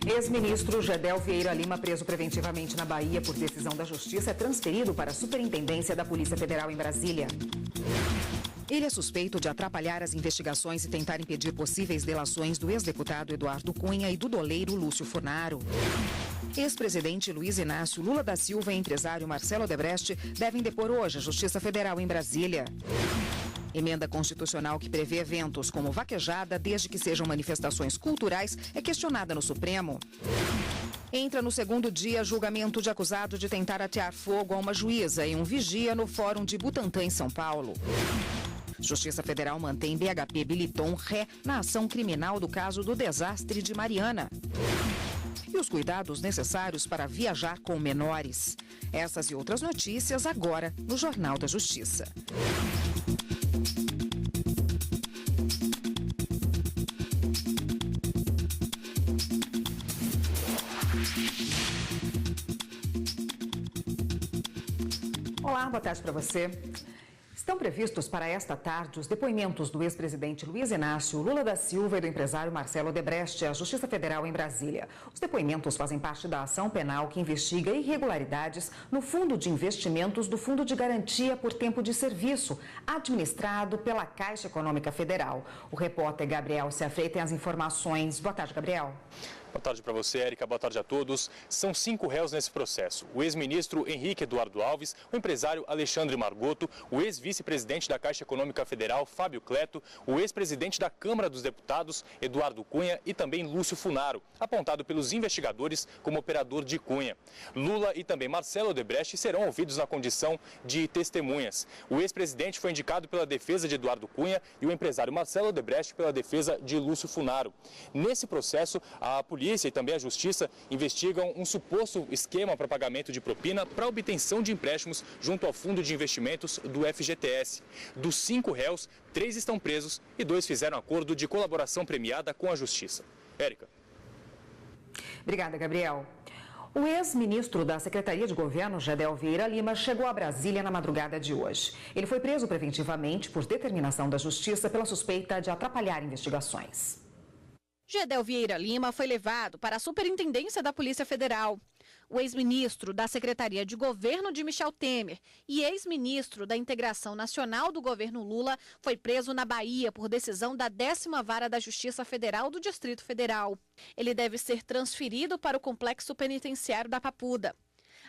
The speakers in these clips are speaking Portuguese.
Ex-ministro Gedel Vieira Lima, preso preventivamente na Bahia por decisão da Justiça, é transferido para a Superintendência da Polícia Federal em Brasília. Ele é suspeito de atrapalhar as investigações e tentar impedir possíveis delações do ex-deputado Eduardo Cunha e do doleiro Lúcio Funaro. Ex-presidente Luiz Inácio Lula da Silva e empresário Marcelo Odebrecht devem depor hoje à Justiça Federal em Brasília. Emenda constitucional que prevê eventos como vaquejada, desde que sejam manifestações culturais, é questionada no Supremo. Entra no segundo dia julgamento de acusado de tentar atear fogo a uma juíza e um vigia no Fórum de Butantã, em São Paulo. Justiça Federal mantém BHP Billiton ré na ação criminal do caso do desastre de Mariana. E os cuidados necessários para viajar com menores. Essas e outras notícias agora no Jornal da Justiça. Olá, boa tarde para você. Estão previstos para esta tarde os depoimentos do ex-presidente Luiz Inácio Lula da Silva e do empresário Marcelo Odebrecht à Justiça Federal em Brasília. Os depoimentos fazem parte da ação penal que investiga irregularidades no Fundo de Investimentos do Fundo de Garantia por Tempo de Serviço, administrado pela Caixa Econômica Federal. O repórter Gabriel Seafrei tem as informações. Boa tarde, Gabriel. Boa tarde para você, Érica. Boa tarde a todos. São 5 réus nesse processo. O ex-ministro Henrique Eduardo Alves, o empresário Alexandre Margoto, o ex-vice-presidente da Caixa Econômica Federal, Fábio Cleto, o ex-presidente da Câmara dos Deputados, Eduardo Cunha, e também Lúcio Funaro, apontado pelos investigadores como operador de Cunha. Lula e também Marcelo Odebrecht serão ouvidos na condição de testemunhas. O ex-presidente foi indicado pela defesa de Eduardo Cunha e o empresário Marcelo Odebrecht pela defesa de Lúcio Funaro. Nesse processo, a polícia e também a Justiça investigam um suposto esquema para pagamento de propina para obtenção de empréstimos junto ao Fundo de Investimentos do FGTS. Dos 5 réus, 3 estão presos e 2 fizeram acordo de colaboração premiada com a Justiça. Érica. Obrigada, Gabriel. O ex-ministro da Secretaria de Governo, Gedel Vieira Lima, chegou a Brasília na madrugada de hoje. Ele foi preso preventivamente por determinação da Justiça pela suspeita de atrapalhar investigações. Gedel Vieira Lima foi levado para a Superintendência da Polícia Federal. O ex-ministro da Secretaria de Governo de Michel Temer e ex-ministro da Integração Nacional do governo Lula foi preso na Bahia por decisão da 10ª Vara da Justiça Federal do Distrito Federal. Ele deve ser transferido para o complexo penitenciário da Papuda.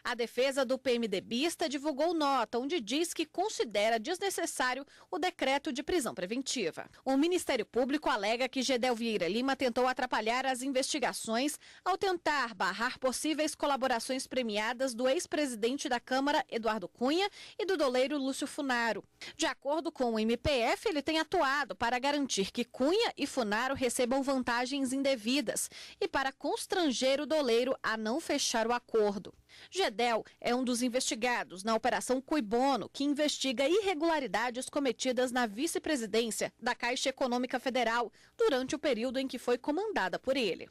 A defesa do PMDBista divulgou nota onde diz que considera desnecessário o decreto de prisão preventiva. O Ministério Público alega que Gedel Vieira Lima tentou atrapalhar as investigações ao tentar barrar possíveis colaborações premiadas do ex-presidente da Câmara, Eduardo Cunha, e do doleiro Lúcio Funaro. De acordo com o MPF, ele tem atuado para garantir que Cunha e Funaro recebam vantagens indevidas e para constranger o doleiro a não fechar o acordo. Gedel é um dos investigados na Operação Cui Bono, que investiga irregularidades cometidas na vice-presidência da Caixa Econômica Federal durante o período em que foi comandada por ele.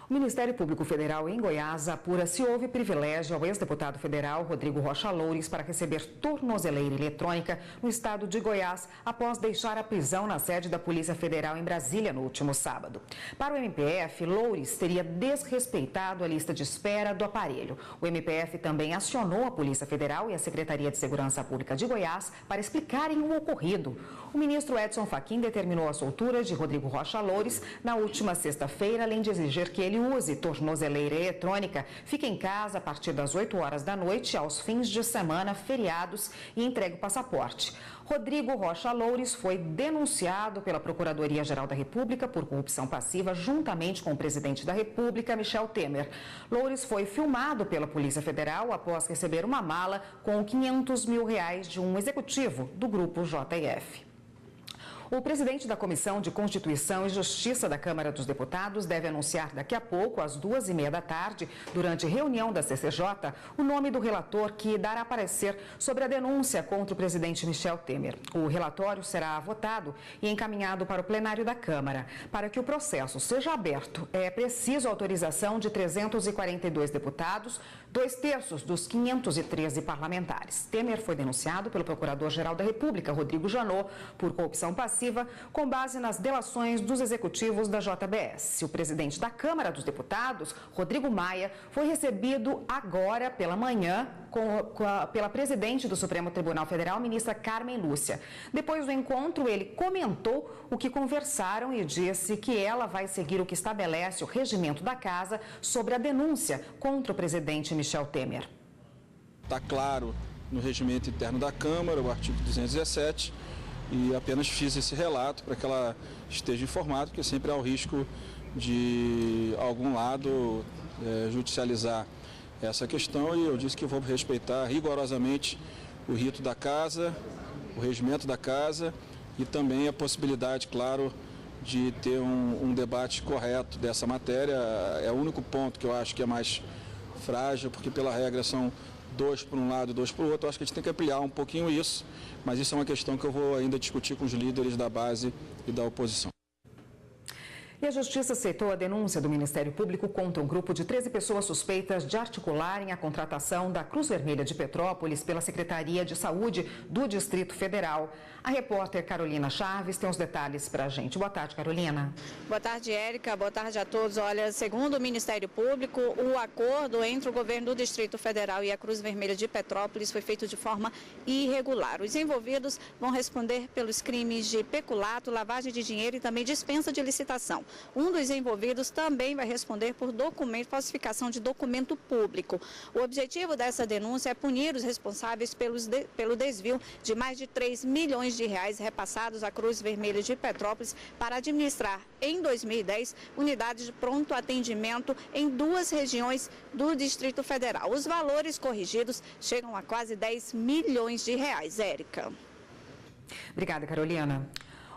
O Ministério Público Federal em Goiás apura se houve privilégio ao ex-deputado federal Rodrigo Rocha Loures para receber tornozeleira eletrônica no estado de Goiás após deixar a prisão na sede da Polícia Federal em Brasília no último sábado. Para o MPF, Loures teria desrespeitado a lista de espera do aparelho. O MPF também acionou a Polícia Federal e a Secretaria de Segurança Pública de Goiás para explicarem o ocorrido. O ministro Edson Fachin determinou a soltura de Rodrigo Rocha Loures na última sexta-feira, além de exigir que ele use tornozeleira eletrônica, fique em casa a partir das 8 horas da noite, aos fins de semana, feriados e entregue o passaporte. Rodrigo Rocha Loures foi denunciado pela Procuradoria-Geral da República por corrupção passiva, juntamente com o presidente da República, Michel Temer. Loures foi filmado pela Polícia Federal após receber uma mala com R$500 mil de um executivo do grupo JF. O presidente da Comissão de Constituição e Justiça da Câmara dos Deputados deve anunciar daqui a pouco, às 2h30 da tarde, durante reunião da CCJ, o nome do relator que dará parecer sobre a denúncia contra o presidente Michel Temer. O relatório será votado e encaminhado para o plenário da Câmara. Para que o processo seja aberto, é preciso autorização de 342 deputados, 2/3 dos 513 parlamentares. Temer foi denunciado pelo Procurador-Geral da República, Rodrigo Janot, por corrupção passiva, com base nas delações dos executivos da JBS. O presidente da Câmara dos Deputados, Rodrigo Maia, foi recebido agora pela manhã pela presidente do Supremo Tribunal Federal, ministra Carmen Lúcia. Depois do encontro, ele comentou o que conversaram e disse que ela vai seguir o que estabelece o regimento da casa sobre a denúncia contra o presidente Michel Temer. Está claro no regimento interno da Câmara, o artigo 217, e apenas fiz esse relato para que ela esteja informada, porque sempre há o risco de algum lado judicializar essa questão, e eu disse que vou respeitar rigorosamente o rito da casa, o regimento da casa e também a possibilidade, claro, de ter um debate correto dessa matéria. É o único ponto que eu acho que é mais frágil, porque pela regra são 2 para um lado e 2 para o outro. Eu acho que a gente tem que ampliar um pouquinho isso, mas isso é uma questão que eu vou ainda discutir com os líderes da base e da oposição. E a Justiça aceitou a denúncia do Ministério Público contra um grupo de 13 pessoas suspeitas de articularem a contratação da Cruz Vermelha de Petrópolis pela Secretaria de Saúde do Distrito Federal. A repórter Carolina Chaves tem os detalhes para a gente. Boa tarde, Carolina. Boa tarde, Érica. Boa tarde a todos. Olha, segundo o Ministério Público, o acordo entre o governo do Distrito Federal e a Cruz Vermelha de Petrópolis foi feito de forma irregular. Os envolvidos vão responder pelos crimes de peculato, lavagem de dinheiro e também dispensa de licitação. Um dos envolvidos também vai responder por falsificação de documento público. O objetivo dessa denúncia é punir os responsáveis pelo desvio de mais de 3 milhões de reais repassados à Cruz Vermelha de Petrópolis para administrar, em 2010, unidades de pronto atendimento em 2 regiões do Distrito Federal. Os valores corrigidos chegam a quase 10 milhões de reais. Érica. Obrigada, Carolina.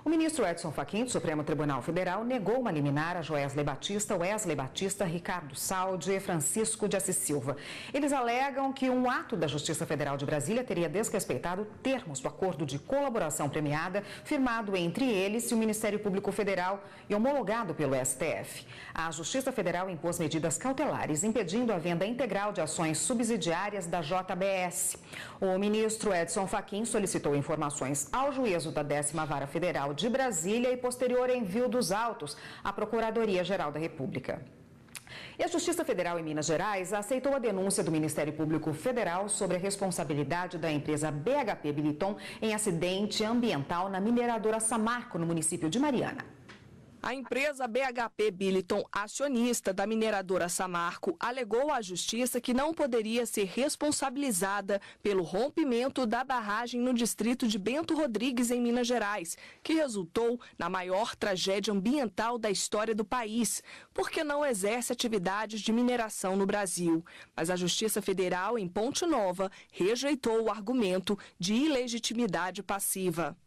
O ministro Edson Fachin, do Supremo Tribunal Federal, negou uma liminar a Wesley Batista, Ricardo Saldi e Francisco de Assis Silva. Eles alegam que um ato da Justiça Federal de Brasília teria desrespeitado termos do acordo de colaboração premiada firmado entre eles e o Ministério Público Federal e homologado pelo STF. A Justiça Federal impôs medidas cautelares, impedindo a venda integral de ações subsidiárias da JBS. O ministro Edson Fachin solicitou informações ao juízo da 10ª Vara Federal de Brasília e posterior envio dos autos à Procuradoria-Geral da República. E a Justiça Federal em Minas Gerais aceitou a denúncia do Ministério Público Federal sobre a responsabilidade da empresa BHP Billiton em acidente ambiental na mineradora Samarco, no município de Mariana. A empresa BHP Billiton, acionista da mineradora Samarco, alegou à Justiça que não poderia ser responsabilizada pelo rompimento da barragem no distrito de Bento Rodrigues, em Minas Gerais, que resultou na maior tragédia ambiental da história do país, porque não exerce atividades de mineração no Brasil. Mas a Justiça Federal, em Ponte Nova, rejeitou o argumento de ilegitimidade passiva.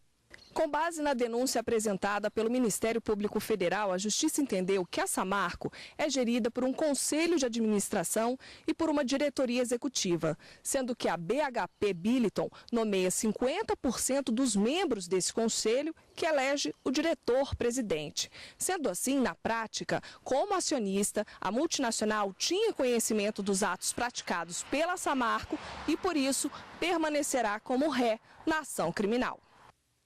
Com base na denúncia apresentada pelo Ministério Público Federal, a Justiça entendeu que a Samarco é gerida por um conselho de administração e por uma diretoria executiva, sendo que a BHP Billiton nomeia 50% dos membros desse conselho, que elege o diretor-presidente. Sendo assim, na prática, como acionista, a multinacional tinha conhecimento dos atos praticados pela Samarco e, por isso, permanecerá como ré na ação criminal.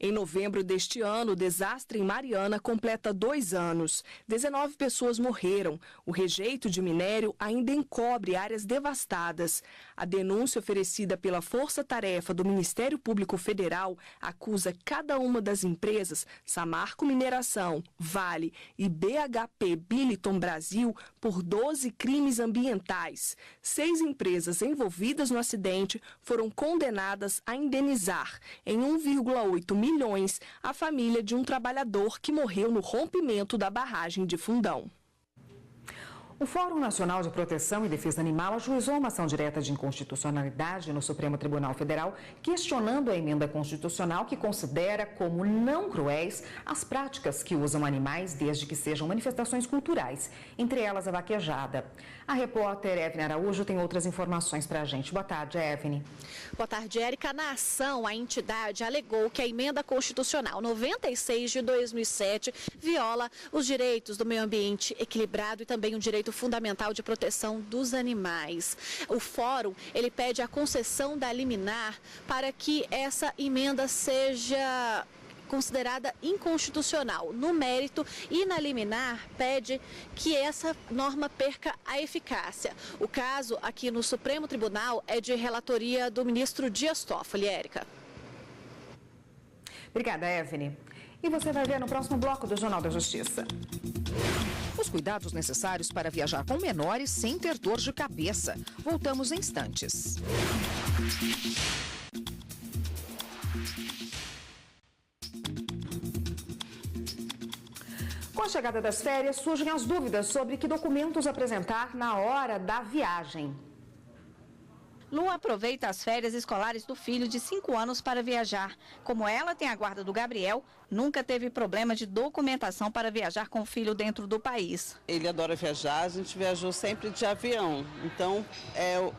Em novembro deste ano, o desastre em Mariana completa 2 anos. 19 pessoas morreram. O rejeito de minério ainda encobre áreas devastadas. A denúncia oferecida pela Força Tarefa do Ministério Público Federal acusa cada uma das empresas, Samarco Mineração, Vale e BHP Billiton Brasil, por 12 crimes ambientais. 6 empresas envolvidas no acidente foram condenadas a indenizar em 1,8 milhões a família de um trabalhador que morreu no rompimento da barragem de Fundão. O Fórum Nacional de Proteção e Defesa Animal ajuizou uma ação direta de inconstitucionalidade no Supremo Tribunal Federal, questionando a emenda constitucional que considera como não cruéis as práticas que usam animais desde que sejam manifestações culturais, entre elas a vaquejada. A repórter Evne Araújo tem outras informações para a gente. Boa tarde, Evne. Boa tarde, Érica. Na ação, a entidade alegou que a emenda constitucional 96 de 2007 viola os direitos do meio ambiente equilibrado e também o direito fundamental de proteção dos animais. O fórum, ele pede a concessão da liminar para que essa emenda seja considerada inconstitucional. No mérito e na liminar, pede que essa norma perca a eficácia. O caso aqui no Supremo Tribunal é de relatoria do ministro Dias Toffoli. Érica. Obrigada, Evne. E você vai ver no próximo bloco do Jornal da Justiça. Os cuidados necessários para viajar com menores sem ter dor de cabeça. Voltamos em instantes. Com a chegada das férias, surgem as dúvidas sobre que documentos apresentar na hora da viagem. Lu aproveita as férias escolares do filho de 5 anos para viajar. Como ela tem a guarda do Gabriel, nunca teve problema de documentação para viajar com o filho dentro do país. Ele adora viajar, a gente viajou sempre de avião. Então,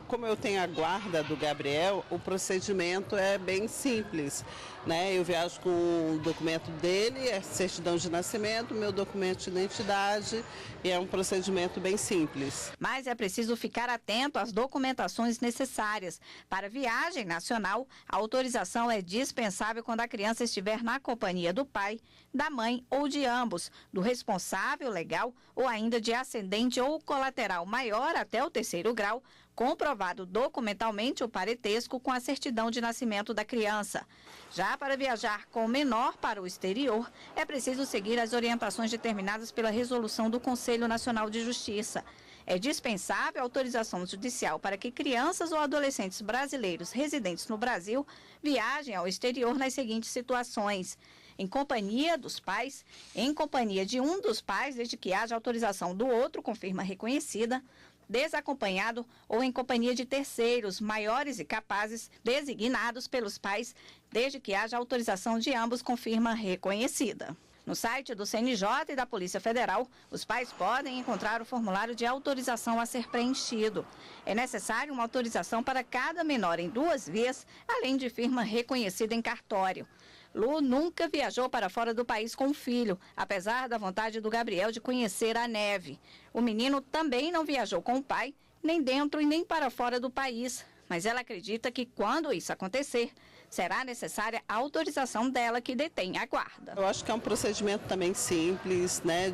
como eu tenho a guarda do Gabriel, o procedimento é bem simples, né? Eu viajo com o documento dele, a certidão de nascimento, meu documento de identidade, e é um procedimento bem simples. Mas é preciso ficar atento às documentações necessárias. Para viagem nacional, a autorização é dispensável quando a criança estiver na companhia do pai, da mãe ou de ambos, do responsável legal ou ainda de ascendente ou colateral maior até o 3º grau, comprovado documentalmente o parentesco com a certidão de nascimento da criança. Já para viajar com o menor para o exterior, é preciso seguir as orientações determinadas pela resolução do Conselho Nacional de Justiça. É dispensável a autorização judicial para que crianças ou adolescentes brasileiros residentes no Brasil viajem ao exterior nas seguintes situações: em companhia dos pais, em companhia de um dos pais, desde que haja autorização do outro com firma reconhecida, desacompanhado ou em companhia de terceiros maiores e capazes designados pelos pais, desde que haja autorização de ambos com firma reconhecida. No site do CNJ e da Polícia Federal, os pais podem encontrar o formulário de autorização a ser preenchido. É necessário uma autorização para cada menor em 2 vias, além de firma reconhecida em cartório. Lu nunca viajou para fora do país com o filho, apesar da vontade do Gabriel de conhecer a neve. O menino também não viajou com o pai, nem dentro e nem para fora do país. Mas ela acredita que quando isso acontecer, será necessária a autorização dela que detém a guarda. Eu acho que é um procedimento também simples, né?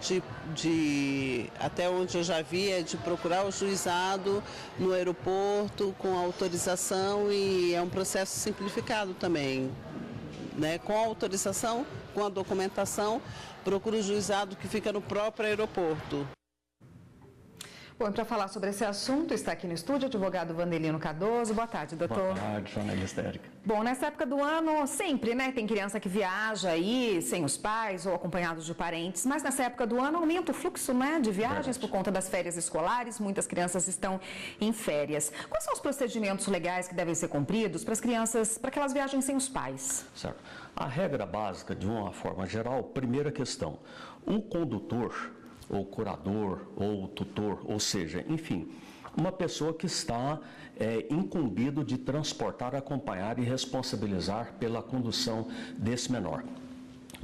Até onde eu já vi, é de procurar o juizado no aeroporto com autorização, e é um processo simplificado também. Né, com a autorização, com a documentação, procura o juizado que fica no próprio aeroporto. Bom, para falar sobre esse assunto, está aqui no estúdio o advogado Vandelino Cardoso. Boa tarde, doutor. Boa tarde, jornalista Érica. Bom, nessa época do ano, sempre, né, tem criança que viaja aí sem os pais ou acompanhados de parentes, mas nessa época do ano aumenta o fluxo, né, de viagens por conta das férias escolares, muitas crianças estão em férias. Quais são os procedimentos legais que devem ser cumpridos para as crianças, para que elas viajem sem os pais? Certo. A regra básica, de uma forma geral, primeira questão, o condutor, ou curador, ou tutor, ou seja, enfim, uma pessoa que está incumbido de transportar, acompanhar e responsabilizar pela condução desse menor.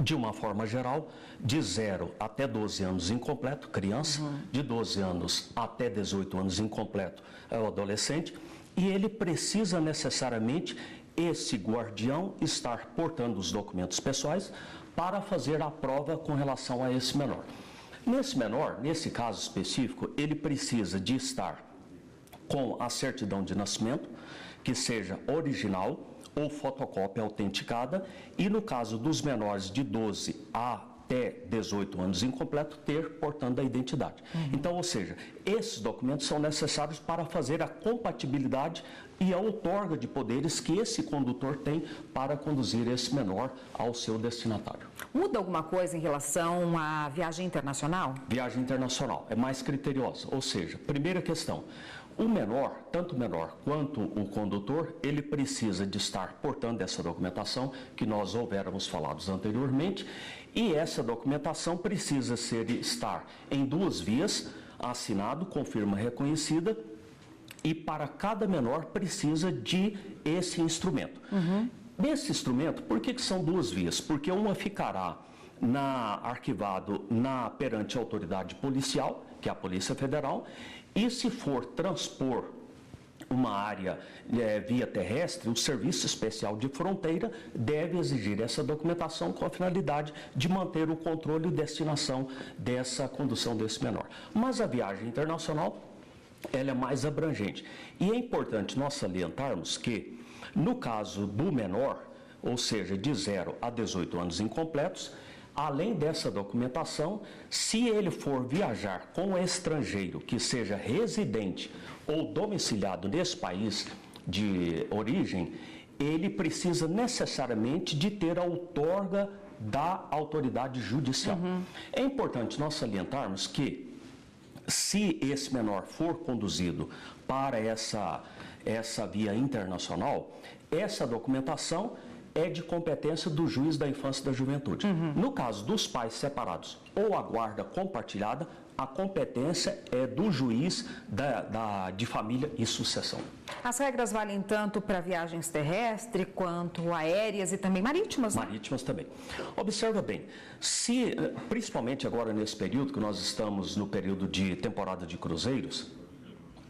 De uma forma geral, de 0 até 12 anos incompleto, criança, de 12 anos até 18 anos incompleto é o adolescente, e ele precisa necessariamente, esse guardião, estar portando os documentos pessoais para fazer a prova com relação a esse menor. Nesse menor, nesse caso específico, ele precisa de estar com a certidão de nascimento, que seja original ou fotocópia autenticada, e no caso dos menores de 12 até 18 anos incompleto, ter portando a identidade. Então, ou seja, esses documentos são necessários para fazer a compatibilidade e a outorga de poderes que esse condutor tem para conduzir esse menor ao seu destinatário. Muda alguma coisa em relação à viagem internacional? Viagem internacional é mais criteriosa, ou seja, primeira questão, o menor, tanto o menor quanto o condutor, ele precisa de estar portando essa documentação que nós houvéramos falado anteriormente, e essa documentação precisa estar em 2 vias, assinado com firma reconhecida, e para cada menor precisa de esse instrumento. Nesse instrumento, por que são 2 vias? Porque uma ficará arquivado perante a autoridade policial, que é a Polícia Federal, e se for transpor uma área via terrestre, o Serviço Especial de Fronteira deve exigir essa documentação com a finalidade de manter o controle e destinação dessa condução desse menor. Mas a viagem internacional, ela é mais abrangente. E é importante nós salientarmos que, no caso do menor, ou seja, de 0 a 18 anos incompletos, além dessa documentação, se ele for viajar com um estrangeiro que seja residente ou domiciliado nesse país de origem, ele precisa necessariamente de ter a outorga da autoridade judicial. É importante nós salientarmos que, se esse menor for conduzido para essa via internacional, essa documentação é de competência do juiz da infância e da juventude. No caso dos pais separados ou a guarda compartilhada, a competência é do juiz de família e sucessão. As regras valem tanto para viagens terrestres quanto aéreas e também marítimas, né? Marítimas também. Observa bem, principalmente agora nesse período, que nós estamos no período de temporada de cruzeiros,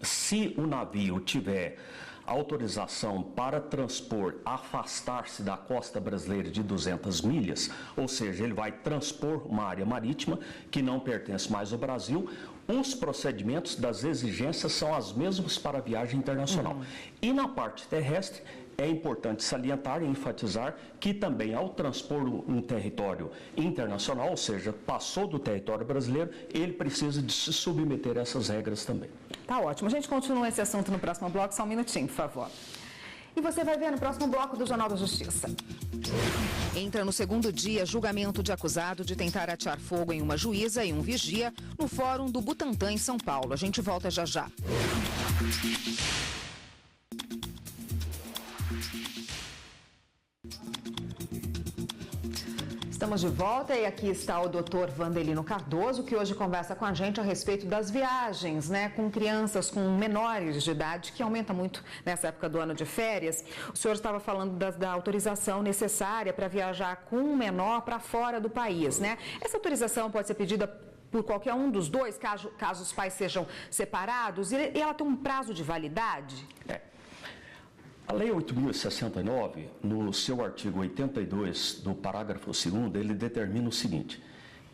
se o navio tiver autorização para transpor, afastar-se da costa brasileira de 200 milhas, ou seja, ele vai transpor uma área marítima que não pertence mais ao Brasil, os procedimentos das exigências são as mesmas para a viagem internacional. E na parte terrestre, é importante salientar e enfatizar que também ao transpor um território internacional, ou seja, passou do território brasileiro, ele precisa de se submeter a essas regras também. Tá ótimo. A gente continua esse assunto no próximo bloco, só um minutinho, por favor. E você vai ver no próximo bloco do Jornal da Justiça. Entra no segundo dia julgamento de acusado de tentar atear fogo em uma juíza e um vigia no Fórum do Butantã, em São Paulo. A gente volta já já. Estamos de volta e aqui está o Dr. Vandelino Cardoso, que hoje conversa com a gente a respeito das viagens, né, com crianças, com menores de idade, que aumenta muito nessa época do ano de férias. O senhor estava falando da autorização necessária para viajar com um menor para fora do país, né? Essa autorização pode ser pedida por qualquer um dos dois, caso os pais sejam separados, e ela tem um prazo de validade? A Lei 8.069, no seu artigo 82, do parágrafo 2º, ele determina o seguinte,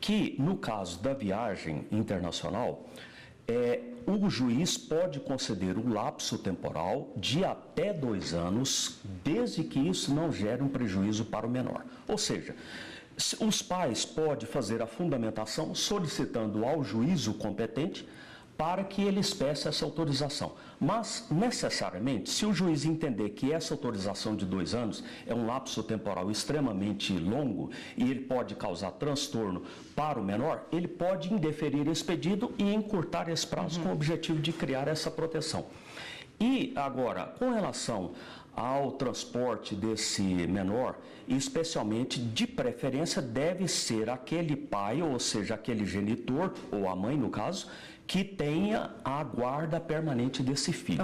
que no caso da viagem internacional, o juiz pode conceder um lapso temporal de até 2 anos, desde que isso não gere um prejuízo para o menor. Ou seja, os pais podem fazer a fundamentação solicitando ao juízo competente para que eles peçam essa autorização. Mas, necessariamente, se o juiz entender que essa autorização de 2 anos é um lapso temporal extremamente longo e ele pode causar transtorno para o menor, ele pode indeferir esse pedido e encurtar esse prazo com o objetivo de criar essa proteção. E, agora, com relação ao transporte desse menor, especialmente de preferência deve ser aquele pai, ou seja, aquele genitor, ou a mãe no caso, que tenha a guarda permanente desse filho.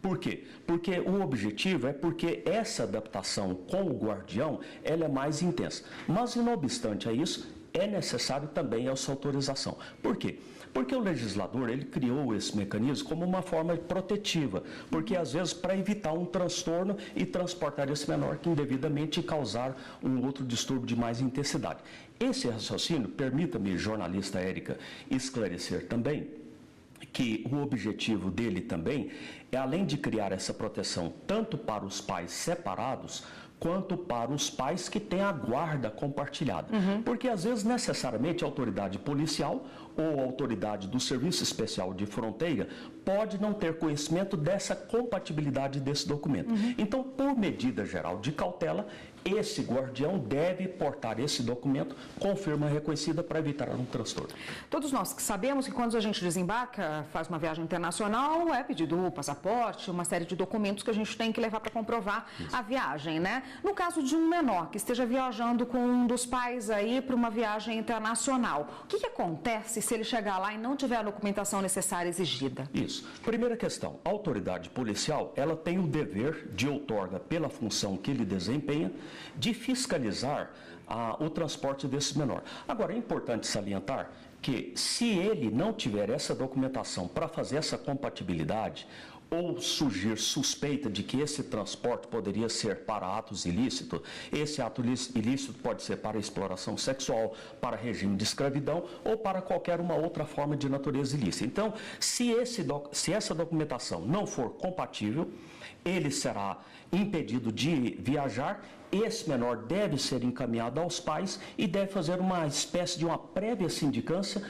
Por quê? Porque o objetivo é porque essa adaptação com o guardião, ela é mais intensa. Mas, não obstante a isso, é necessário também essa autorização. Por quê? Porque o legislador, ele criou esse mecanismo como uma forma protetiva, porque às vezes para evitar um transtorno e transportar esse menor que indevidamente causar um outro distúrbio de mais intensidade. Esse raciocínio, permita-me, jornalista Érica, esclarecer também que o objetivo dele também é, além de criar essa proteção tanto para os pais separados, quanto para os pais que têm a guarda compartilhada. Porque, às vezes, necessariamente, a autoridade policial ou a autoridade do Serviço Especial de Fronteira pode não ter conhecimento dessa compatibilidade desse documento. Então, por medida geral de cautela, esse guardião deve portar esse documento com firma reconhecida para evitar um transtorno. Todos nós que sabemos que quando a gente desembarca, faz uma viagem internacional, é pedido o passaporte, uma série de documentos que a gente tem que levar para comprovar a viagem, né? No caso de um menor que esteja viajando com um dos pais aí para uma viagem internacional, o que acontece se ele chegar lá e não tiver a documentação necessária exigida? Isso. Primeira questão, a autoridade policial, ela tem o dever de outorga pela função que ele desempenha, de fiscalizar o transporte desse menor. Agora, é importante salientar que se ele não tiver essa documentação para fazer essa compatibilidade, ou surgir suspeita de que esse transporte poderia ser para atos ilícitos, esse ato ilícito pode ser para exploração sexual, para regime de escravidão ou para qualquer uma outra forma de natureza ilícita. Então, se essa documentação não for compatível, ele será impedido de viajar. Esse menor deve ser encaminhado aos pais e deve fazer uma espécie de uma prévia sindicância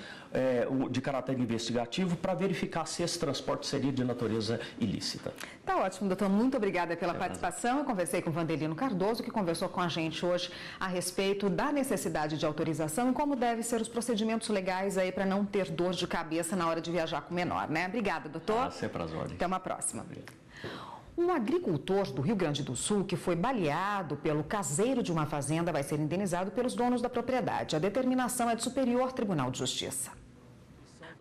de caráter investigativo para verificar se esse transporte seria de natureza ilícita. Tá ótimo, doutor. Muito obrigada pela participação. Eu conversei com o Vandelino Cardoso, que conversou com a gente hoje a respeito da necessidade de autorização e como devem ser os procedimentos legais aí para não ter dor de cabeça na hora de viajar com o menor, né? Obrigada, doutor. Sempre às ordens. Até uma próxima. Um agricultor do Rio Grande do Sul que foi baleado pelo caseiro de uma fazenda vai ser indenizado pelos donos da propriedade. A determinação é do Superior Tribunal de Justiça.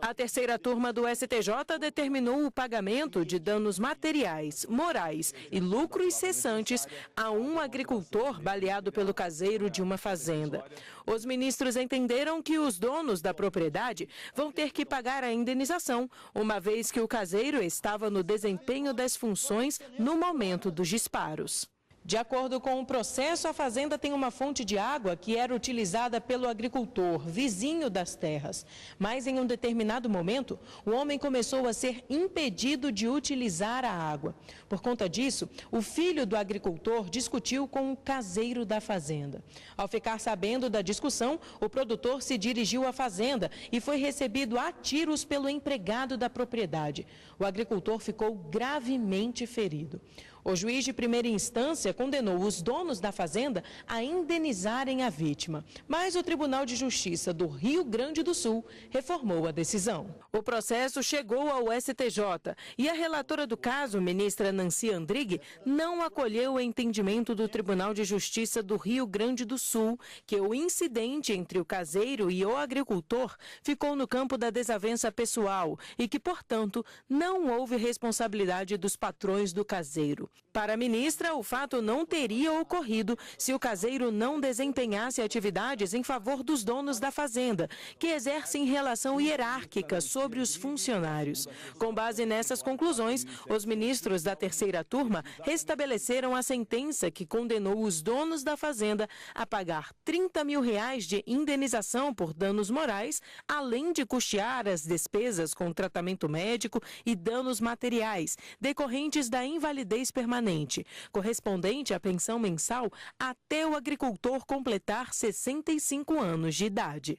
A terceira turma do STJ determinou o pagamento de danos materiais, morais e lucros cessantes a um agricultor baleado pelo caseiro de uma fazenda. Os ministros entenderam que os donos da propriedade vão ter que pagar a indenização, uma vez que o caseiro estava no desempenho das funções no momento dos disparos. De acordo com o processo, a fazenda tem uma fonte de água que era utilizada pelo agricultor, vizinho das terras. Mas em um determinado momento, o homem começou a ser impedido de utilizar a água. Por conta disso, o filho do agricultor discutiu com o caseiro da fazenda. Ao ficar sabendo da discussão, o produtor se dirigiu à fazenda e foi recebido a tiros pelo empregado da propriedade. O agricultor ficou gravemente ferido. O juiz de primeira instância condenou os donos da fazenda a indenizarem a vítima, mas o Tribunal de Justiça do Rio Grande do Sul reformou a decisão. O processo chegou ao STJ e a relatora do caso, ministra Nancy Andrighi, não acolheu o entendimento do Tribunal de Justiça do Rio Grande do Sul que o incidente entre o caseiro e o agricultor ficou no campo da desavença pessoal e que, portanto, não houve responsabilidade dos patrões do caseiro. Para a ministra, o fato não teria ocorrido se o caseiro não desempenhasse atividades em favor dos donos da fazenda, que exercem relação hierárquica sobre os funcionários. Com base nessas conclusões, os ministros da terceira turma restabeleceram a sentença que condenou os donos da fazenda a pagar R$30 mil de indenização por danos morais, além de custear as despesas com tratamento médico e danos materiais decorrentes da invalidez permanente, correspondente à pensão mensal até o agricultor completar 65 anos de idade.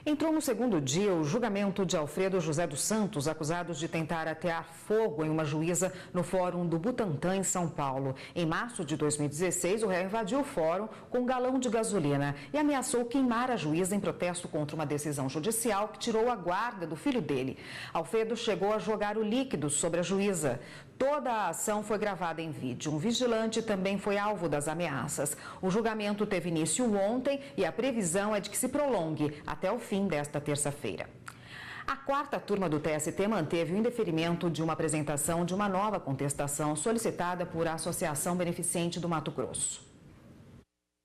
Entrou no segundo dia o julgamento de Alfredo José dos Santos, acusados de tentar atear fogo em uma juíza no Fórum do Butantã, em São Paulo. Em março de 2016, o réu invadiu o fórum com um galão de gasolina e ameaçou queimar a juíza em protesto contra uma decisão judicial que tirou a guarda do filho dele. Alfredo chegou a jogar o líquido sobre a juíza. Toda a ação foi gravada em vídeo. Um vigilante também foi alvo das ameaças. O julgamento teve início ontem e a previsão é de que se prolongue até o fim desta terça-feira. A quarta turma do TST manteve o indeferimento de uma apresentação de uma nova contestação solicitada por a Associação Beneficente do Mato Grosso.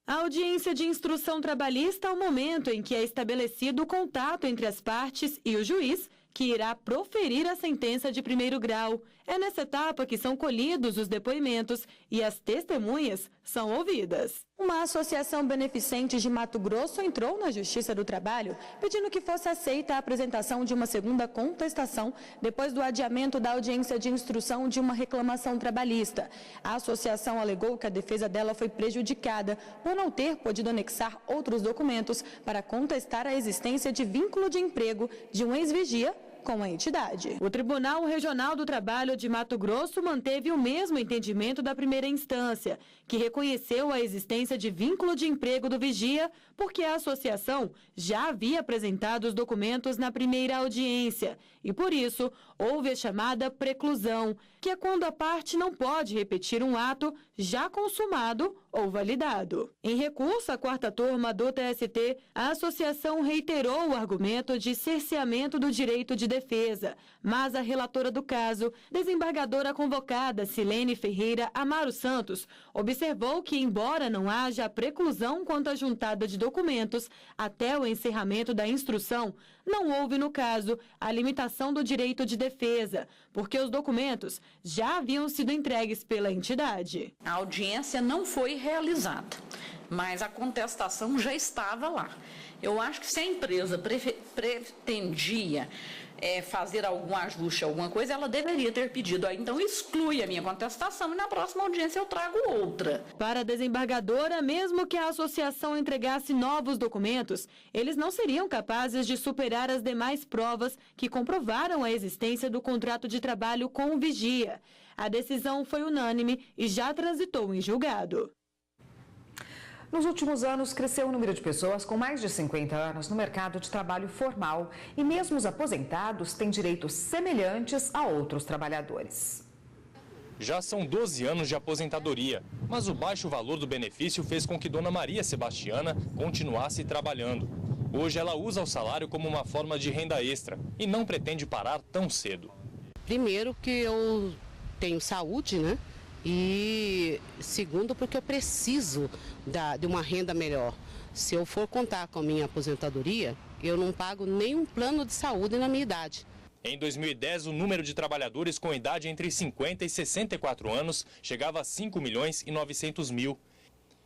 A audiência de instrução trabalhista é o momento em que é estabelecido o contato entre as partes e o juiz, que irá proferir a sentença de primeiro grau. É nessa etapa que são colhidos os depoimentos e as testemunhas são ouvidas. Uma associação beneficente de Mato Grosso entrou na Justiça do Trabalho pedindo que fosse aceita a apresentação de uma segunda contestação depois do adiamento da audiência de instrução de uma reclamação trabalhista. A associação alegou que a defesa dela foi prejudicada por não ter podido anexar outros documentos para contestar a existência de vínculo de emprego de um ex-vigia com a entidade. O Tribunal Regional do Trabalho de Mato Grosso manteve o mesmo entendimento da primeira instância, que reconheceu a existência de vínculo de emprego do vigia, porque a associação já havia apresentado os documentos na primeira audiência e, por isso, houve a chamada preclusão, que é quando a parte não pode repetir um ato já consumado ou validado. Em recurso à quarta turma do TST, a associação reiterou o argumento de cerceamento do direito de defesa. Mas a relatora do caso, desembargadora convocada Silene Ferreira Amaro Santos, observou que, embora não haja preclusão quanto à juntada de documentos até o encerramento da instrução, não houve, no caso, a limitação do direito de defesa, porque os documentos já haviam sido entregues pela entidade. A audiência não foi realizada, mas a contestação já estava lá. Eu acho que se a empresa pretendia fazer algum ajuste, alguma coisa, ela deveria ter pedido. Então, exclui a minha contestação e na próxima audiência eu trago outra. Para a desembargadora, mesmo que a associação entregasse novos documentos, eles não seriam capazes de superar as demais provas que comprovaram a existência do contrato de trabalho com o vigia. A decisão foi unânime e já transitou em julgado. Nos últimos anos, cresceu o número de pessoas com mais de 50 anos no mercado de trabalho formal e mesmo os aposentados têm direitos semelhantes a outros trabalhadores. Já são 12 anos de aposentadoria, mas o baixo valor do benefício fez com que Dona Maria Sebastiana continuasse trabalhando. Hoje ela usa o salário como uma forma de renda extra e não pretende parar tão cedo. Primeiro que eu tenho saúde, né? E segundo, porque eu preciso de uma renda melhor. Se eu for contar com a minha aposentadoria, eu não pago nenhum plano de saúde na minha idade. Em 2010, o número de trabalhadores com idade entre 50 e 64 anos chegava a 5 milhões e 900 mil.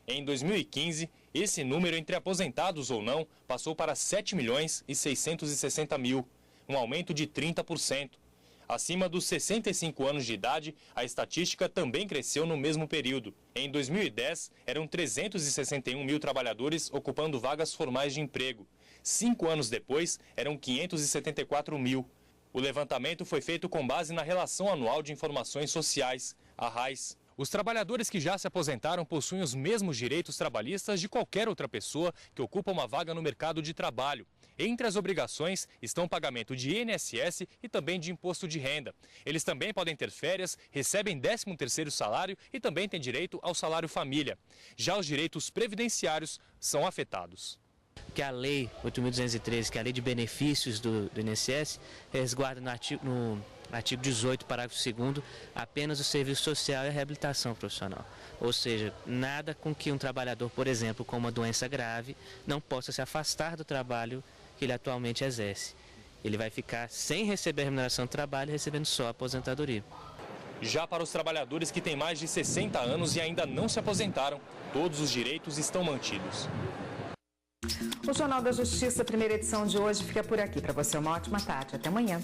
Em 2015, esse número entre aposentados ou não passou para 7 milhões e 660 mil, um aumento de 30%. Acima dos 65 anos de idade, a estatística também cresceu no mesmo período. Em 2010, eram 361 mil trabalhadores ocupando vagas formais de emprego. 5 anos depois, eram 574 mil. O levantamento foi feito com base na Relação Anual de Informações Sociais, a RAIS. Os trabalhadores que já se aposentaram possuem os mesmos direitos trabalhistas de qualquer outra pessoa que ocupa uma vaga no mercado de trabalho. Entre as obrigações estão o pagamento de INSS e também de imposto de renda. Eles também podem ter férias, recebem 13º salário e também têm direito ao salário família. Já os direitos previdenciários são afetados. Que a Lei 8.213, que é a Lei de Benefícios do INSS, resguarda no artigo 18, parágrafo 2º, apenas o serviço social e a reabilitação profissional. Ou seja, nada com que um trabalhador, por exemplo, com uma doença grave, não possa se afastar do trabalho que ele atualmente exerce. Ele vai ficar sem receber a remuneração do trabalho, recebendo só a aposentadoria. Já para os trabalhadores que têm mais de 60 anos e ainda não se aposentaram, todos os direitos estão mantidos. O Jornal da Justiça, primeira edição de hoje, fica por aqui. Para você, uma ótima tarde. Até amanhã.